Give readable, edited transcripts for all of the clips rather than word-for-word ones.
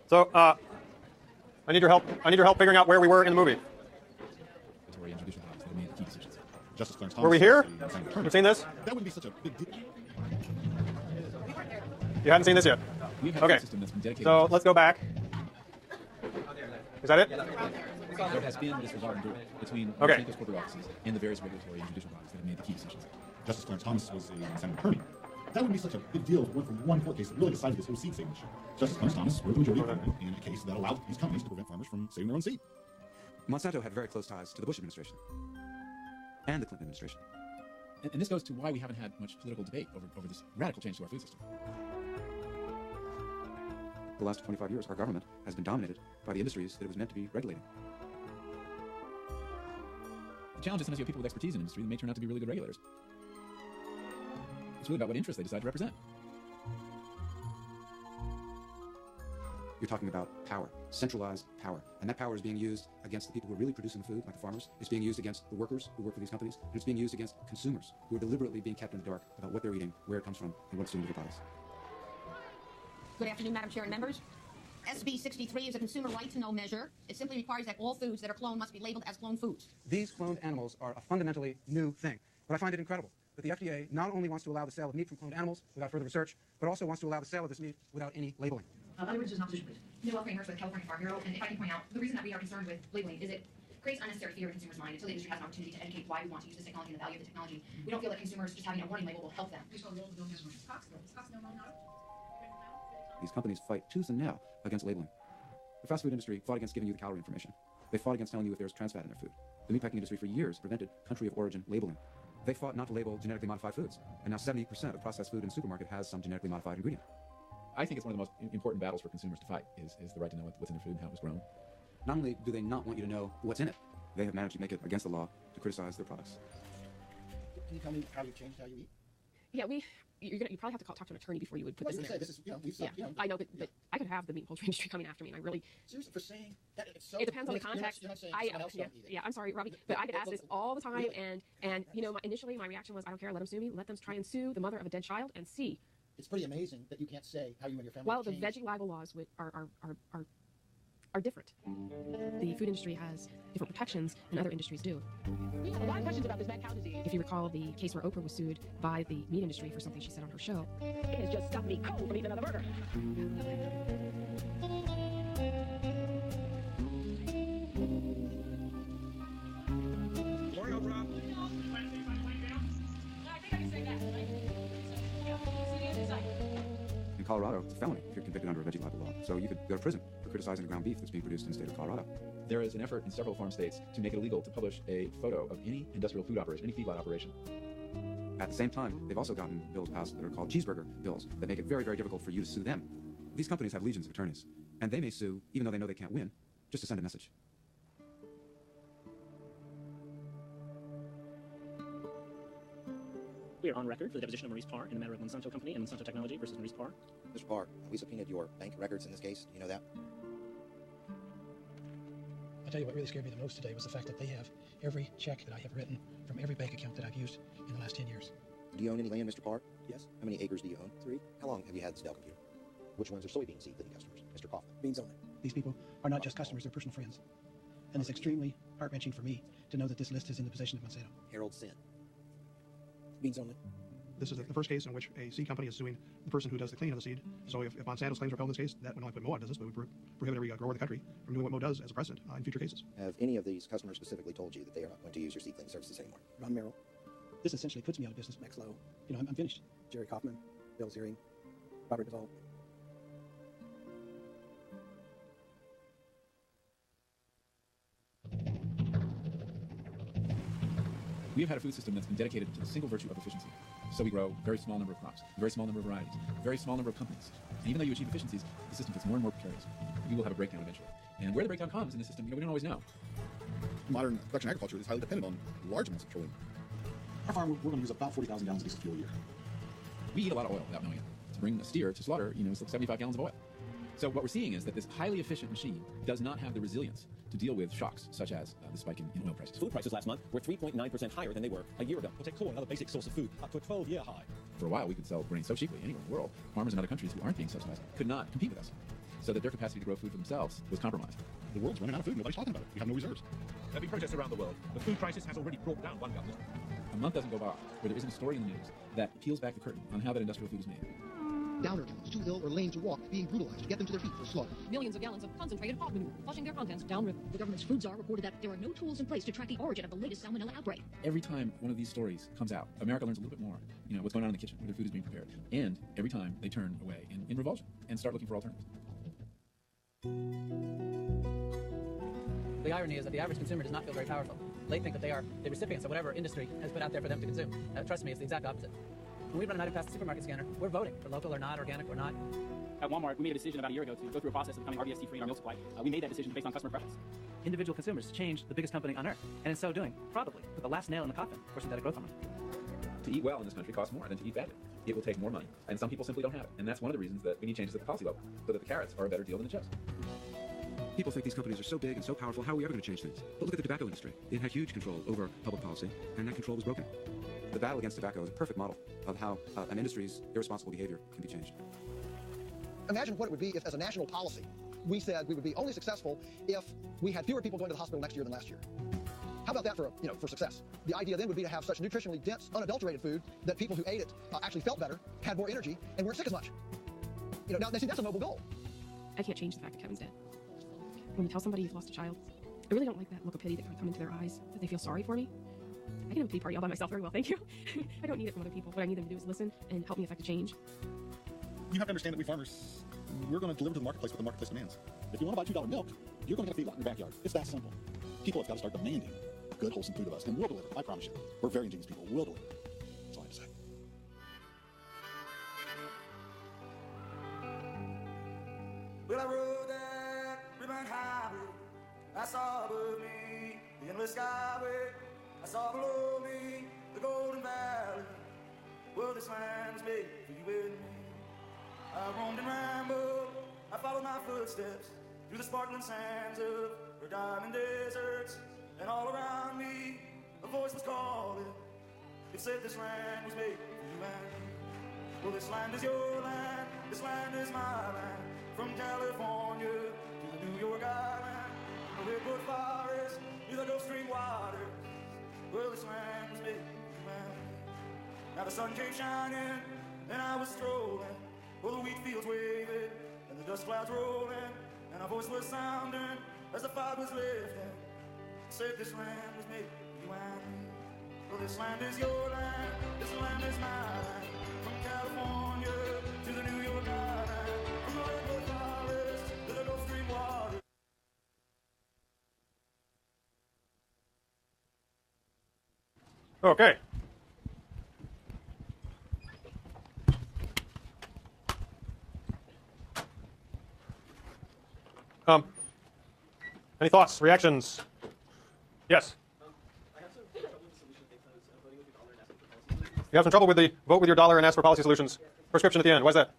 So, I need your help. I need your help figuring out where we were in the movie. Justice Clarence Thomas. Were we here? You've seen this? That wouldn't be such a big deal. You hadn't seen this yet? Okay. So let's go back. Is that it? There has been disregard between Okay. Santos corporate offices and the various regulatory and judicial bodies that have made the key decisions. Justice Clarence Thomas was a Senate attorney. That wouldn't be such a big deal if it went from one court case that really decided this whole seed saving issue. Justice Clarence Thomas wrote the majority opinion in a case that allowed these companies to prevent farmers from saving their own seed. Monsanto had very close ties to the Bush administration and the Clinton administration. And this goes to why we haven't had much political debate over this radical change to our food system. The last 25 years, our government has been dominated by the industries that it was meant to be regulating. The challenge is sometimes you have people with expertise in industry that may turn out to be really good regulators. It's really about what interests they decide to represent. You're talking about power, centralized power. And that power is being used against the people who are really producing the food, like the farmers. It's being used against the workers who work for these companies. And it's being used against consumers who are deliberately being kept in the dark about what they're eating, where it comes from, and what it's doing to their bodies. Good afternoon, Madam Chair and members. SB 63 is a consumer right-to-know measure. It simply requires that all foods that are cloned must be labeled as cloned foods. These cloned animals are a fundamentally new thing, but I find it incredible that the FDA not only wants to allow the sale of meat from cloned animals without further research, but also wants to allow the sale of this meat without any labeling. Other witnesses not position, please. Noel Framers with California Farm Bureau, and if I can point out, the reason that we are concerned with labeling is it creates unnecessary fear in consumers' mind until the industry has an opportunity to educate why we want to use this technology and the value of the technology. We don't feel like consumers just having a warning label will help them. These companies fight tooth and nail against labeling. The fast food industry fought against giving you the calorie information. They fought against telling you if there's trans fat in their food. The meatpacking industry for years prevented country of origin labeling. They fought not to label genetically modified foods, and now 70% of processed food in the supermarket has some genetically modified ingredient. I think it's one of the most important battles for consumers to fight is the right to know what's in their food and how it was grown. Not only do they not want you to know what's in it, they have managed to make it against the law to criticize their products. Can you tell me how you've changed how you eat? Yeah, you probably have to talk to an attorney before you would put this in there. This is, we've said, I know, but I could have the meat and poultry industry coming after me, and I really... Seriously, for saying that it's so... It depends on the context. You're not saying someone else don't eat it. Yeah, I'm sorry, Robbie, but I get asked this all the time, and you know, initially my reaction was, I don't care, let them sue me, let them try and sue the mother of a dead child and see. It's pretty amazing that you can't say how you and your family Well, the veggie libel laws are different. The food industry has different protections than other industries do. We have a lot of questions about this mad cow disease. If you recall the case where Oprah was sued by the meat industry for something she said on her show. It has just stopped me cold from eating another burger. In Colorado, it's a felony if you're convicted under a veggie libel law. So you could go to prison for criticizing the ground beef that's being produced in the state of Colorado. There is an effort in several farm states to make it illegal to publish a photo of any industrial food operation, any feedlot operation. At the same time, they've also gotten bills passed that are called cheeseburger bills that make it very, very difficult for you to sue them. These companies have legions of attorneys, and they may sue even though they know they can't win, just to send a message. We are on record for the deposition of Maurice Parr in the matter of Monsanto Company and Monsanto Technology versus Maurice Parr. Mr. Parr, we subpoenaed your bank records in this case. You know that? I'll tell you what really scared me the most today was the fact that they have every check that I have written from every bank account that I've used in the last 10 years. Do you own any land, Mr. Parr? Yes. How many acres do you own? 3. How long have you had this Dell computer? Which ones are soybean seed leading customers? Mr. Kaufman. Beans only. These people are not just customers, they're personal friends. And it's extremely heart-wrenching for me to know that this list is in the possession of Monsanto. Harold Sin. Beans only. This is the first case in which a seed company is suing the person who does the cleaning of the seed. So if Monsanto's claims are upheld in this case, that would not only put Moe out of business, but would prohibit every grower in the country from doing what Moe does as a precedent in future cases. Have any of these customers specifically told you that they are not going to use your seed cleaning services anymore? Ron Merrill. This essentially puts me out of business. Max Lowe. You know, I'm finished. Jerry Kaufman, Bill Ziering, Robert Duvall. We have had a food system that's been dedicated to the single virtue of efficiency. So we grow a very small number of crops, a very small number of varieties, a very small number of companies. And even though you achieve efficiencies, the system gets more and more precarious. You will have a breakdown eventually. And where the breakdown comes in the system, we don't always know. Modern production agriculture is highly dependent on large amounts of petroleum. Our farm, we're going to use about 40,000 gallons of diesel fuel a year. We eat a lot of oil without knowing it. To bring a steer to slaughter, it's like 75 gallons of oil. So what we're seeing is that this highly efficient machine does not have the resilience to deal with shocks, such as the spike in oil prices. Food prices last month were 3.9% higher than they were a year ago. We'll take corn, another basic source of food, up to a 12-year high. For a while, we could sell grain so cheaply anywhere in the world. Farmers in other countries who aren't being subsidized could not compete with us. so that their capacity to grow food for themselves was compromised. The world's running out of food. Nobody's talking about it. We have no reserves. There'll be protests around the world. The food crisis has already brought down one government. A month doesn't go by where there isn't a story in the news that peels back the curtain on how that industrial food is made. Downer towns, too ill or lame to walk, being brutalized to get them to their feet for slaughter. Millions of gallons of concentrated hog manure, flushing their contents downriver. The government's food czar reported that there are no tools in place to track the origin of the latest salmonella outbreak. Every time one of these stories comes out, America learns a little bit more, what's going on in the kitchen, where their food is being prepared. And every time they turn away in revulsion and start looking for alternatives. The irony is that the average consumer does not feel very powerful. They think that they are the recipients of whatever industry has put out there for them to consume. Trust me, it's the exact opposite. When we run an item past the supermarket scanner, we're voting for local or not, organic or not. At Walmart, we made a decision about a year ago to go through a process of becoming RBST-free in our milk supply. We made that decision based on customer preference. Individual consumers changed the biggest company on earth, and in so doing, probably put the last nail in the coffin for synthetic growth hormone. To eat well in this country costs more than to eat badly. It will take more money, and some people simply don't have it. And that's one of the reasons that we need changes at the policy level, so that the carrots are a better deal than the chips. People think these companies are so big and so powerful, how are we ever going to change things? But look at the tobacco industry. It had huge control over public policy, and that control was broken. The battle against tobacco is a perfect model of how an industry's irresponsible behavior can be changed. Imagine what it would be if, as a national policy, we said we would be only successful if we had fewer people going to the hospital next year than last year. How about that for success? The idea then would be to have such nutritionally dense, unadulterated food that people who ate it actually felt better, had more energy, and weren't sick as much. Now, see, that's a noble goal. I can't change the fact that Kevin's dead. When you tell somebody you've lost a child, I really don't like that look of pity that can come into their eyes, that they feel sorry for me. I can have a pity party all by myself very well, thank you. I don't need it from other people. What I need them to do is listen and help me affect a change. You have to understand that we farmers, we're going to deliver to the marketplace what the marketplace demands. If you want to buy $2 milk, you're going to get a feedlot in your backyard. It's that simple. People have got to start demanding good, wholesome food of us, and we'll deliver. I promise you. We're very ingenious people. We'll deliver. That's all I have to say. Well, I rode that ribbon highway. I saw above me the endless skyway. I saw below me the golden valley. Well, this land's made for you and me. I roamed and rambled. I followed my footsteps through the sparkling sands of her diamond deserts. And all around me, a voice was calling. It said this land was made for you and me. Well, this land is your land. This land is my land. From California to the New York Island, the redwood forest near the Gulf Stream water. Well, this land was made for you and me. Now the sun came shining, and I was strolling. Well, the wheat fields waving, and the dust clouds rolling, and our voice was sounding as the fire was lifting. Said this land was made for you and me. Well, this land is your land, this land is my land. From California to the New York Island, from the redwood forest to the Gulf Stream water. Okay. Any thoughts, reactions? Yes. You have some trouble with the vote with your dollar and ask for policy solutions prescription at the end. Why is that?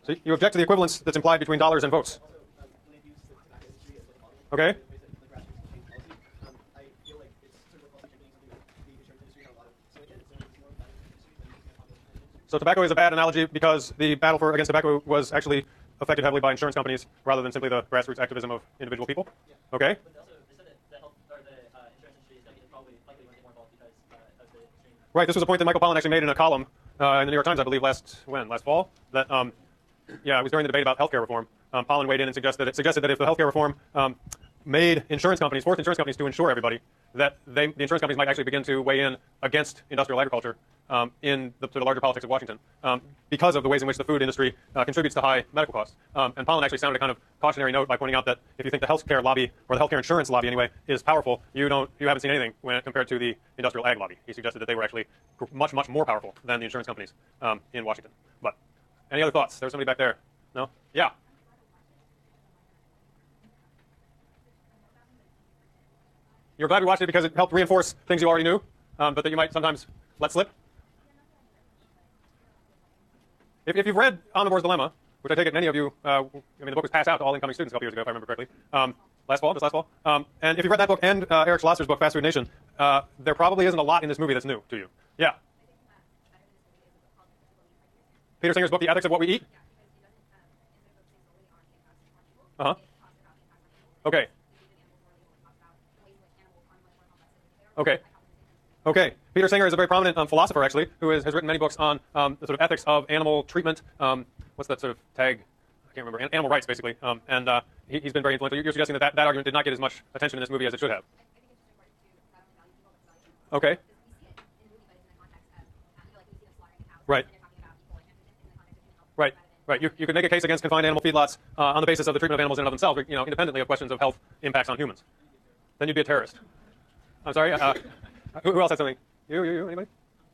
See, you object to the equivalence that's implied between dollars and votes. Okay. So tobacco is a bad analogy because the battle against tobacco was actually affected heavily by insurance companies rather than simply the grassroots activism of individual people. Okay. Right. This was a point that Michael Pollan actually made in a column in the New York Times, I believe, last fall. That it was during the debate about healthcare reform. Pollan weighed in and suggested that if the healthcare reform made forced insurance companies to insure everybody, that the insurance companies might actually begin to weigh in against industrial agriculture in the larger politics of Washington because of the ways in which the food industry contributes to high medical costs. And Pollan actually sounded a kind of cautionary note by pointing out that if you think the healthcare lobby, or the healthcare insurance lobby anyway, is powerful, you haven't seen anything compared to the industrial ag lobby. He suggested that they were actually much more powerful than the insurance companies in Washington. But any other thoughts? There was somebody back there. No? Yeah. You're glad we watched it because it helped reinforce things you already knew, but that you might sometimes let slip? If you've read Omnivore's Dilemma, which I take it many of you, the book was passed out to all incoming students a couple years ago, if I remember correctly, last fall. And if you've read that book and Eric Schlosser's book, Fast Food Nation, there probably isn't a lot in this movie that's new to you. Yeah. Peter Singer's book, The Ethics of What We Eat? Uh-huh. Okay. Okay. Okay. Peter Singer is a very prominent philosopher, actually, who has written many books on the sort of ethics of animal treatment. What's that sort of tag? I can't remember. Animal rights, basically. He's been very influential. You're suggesting that argument did not get as much attention in this movie as it should have. Okay. Right. Right. Right. You could make a case against confined animal feedlots on the basis of the treatment of animals in and of themselves, independently of questions of health impacts on humans. Then you'd be a terrorist. I'm sorry. Who else had something? You, anybody?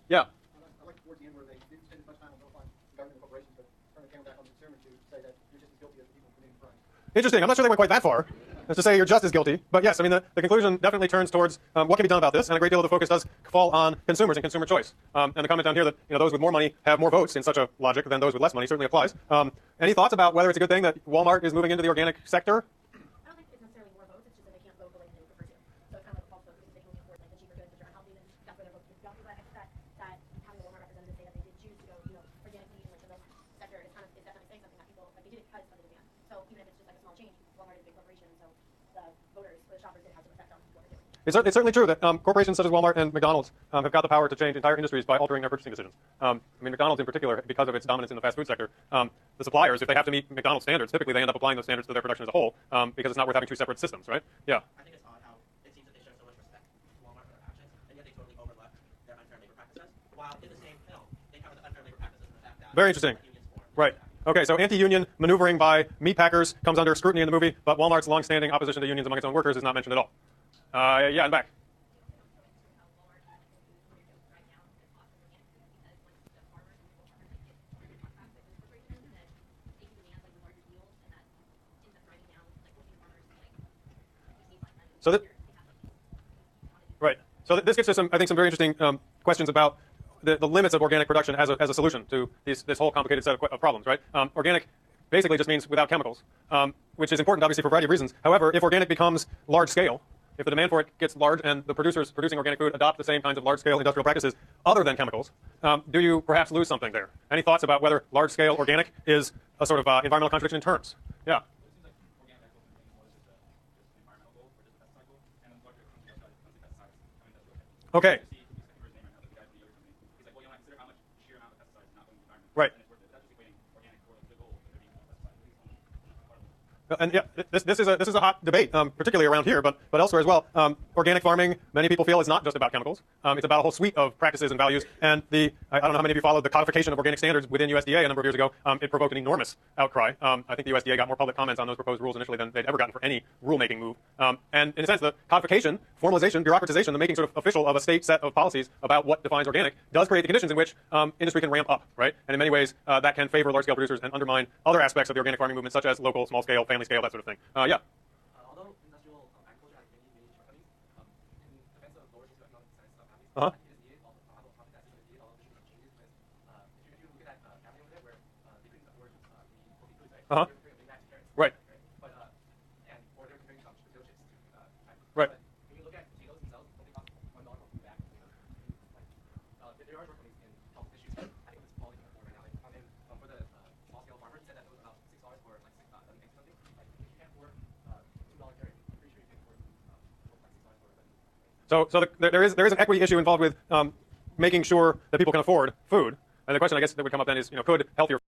Yeah. I like towards the end where they didn't spend as much time on notifying government corporations, but turn the camera back on the consumer to say that you're just as guilty as the people committing crimes. Interesting. I'm not sure they went quite that far as to say you're just as guilty. But yes, I mean, the conclusion definitely turns towards what can be done about this, and a great deal of the focus does fall on consumers and consumer choice. And the comment down here that those with more money have more votes in such a logic than those with less money certainly applies. Any thoughts about whether it's a good thing that Walmart is moving into the organic sector? I don't think it's necessarily more votes, it's just that they can't vote the way they prefer to. So it's kind of like a false vote because they can only afford like the cheaper goods which are unhealthy, then that's where their vote gets dumped. But I think that having the Walmart representatives say that they did choose to go, organic meat and like the milk sector is definitely saying something that people like they did it because of the demand. So even if it's just like a small change, Walmart is a big corporation, so the voters, the shoppers did have some effect on what they're doing. It's certainly true that corporations such as Walmart and McDonald's have got the power to change entire industries by altering their purchasing decisions. I mean, McDonald's in particular, because of its dominance in the fast food sector, the suppliers, if they have to meet McDonald's standards, typically they end up applying those standards to their production as a whole because it's not worth having two separate systems, right? Yeah. I think it's odd how it seems that they show so much respect to Walmart for their actions, and yet they totally overlook their unfair labor practices, while in the same film, they cover the unfair labor practices and the fact that... Very interesting. Right. Okay, so anti-union maneuvering by meat packers comes under scrutiny in the movie, but Walmart's long-standing opposition to unions among its own workers is not mentioned at all. Yeah, in back. So right. So this gets to some, I think, some very interesting questions about the limits of organic production as a solution to this whole complicated set of problems, right? Organic basically just means without chemicals, which is important, obviously, for a variety of reasons. However, if organic becomes large scale, if the demand for it gets large and the producers producing organic food adopt the same kinds of large-scale industrial practices other than chemicals, do you perhaps lose something there? Any thoughts about whether large-scale organic is a sort of environmental contradiction in terms? Yeah. Okay. Right. And yeah, this is a hot debate, particularly around here, but elsewhere as well. Organic farming, many people feel, is not just about chemicals. It's about a whole suite of practices and values. And I don't know how many of you followed the codification of organic standards within USDA a number of years ago. It provoked an enormous outcry. I think the USDA got more public comments on those proposed rules initially than they'd ever gotten for any rulemaking move. And in a sense, the codification, formalization, bureaucratization, the making sort of official of a state set of policies about what defines organic does create the conditions in which industry can ramp up, right? And in many ways, that can favor large-scale producers and undermine other aspects of the organic farming movement, such as local, small-scale, family scale, that sort of thing. Yeah. Although industrial agriculture has many shortcomings, in defense of lower socioeconomic status families, Uh-huh. it is needed, all the that is needed, all the changes, because if you look at that family over there where they couldn't afford the healthy foods, right? Uh-huh. They're big bags of carrots, Right. But, or they're comparing potato chips to Right. But when you look at potatoes themselves, they cost $1 per bag. There are shortcomings in health issues. I think it's falling more right now. And for the small-scale farmers, said that it was about $6 for like something. Like, if you can't afford $2 carrot, I'm pretty sure you can afford like $6 for it. So there is an equity issue involved with making sure that people can afford food. And the question, I guess, that would come up then is, could healthier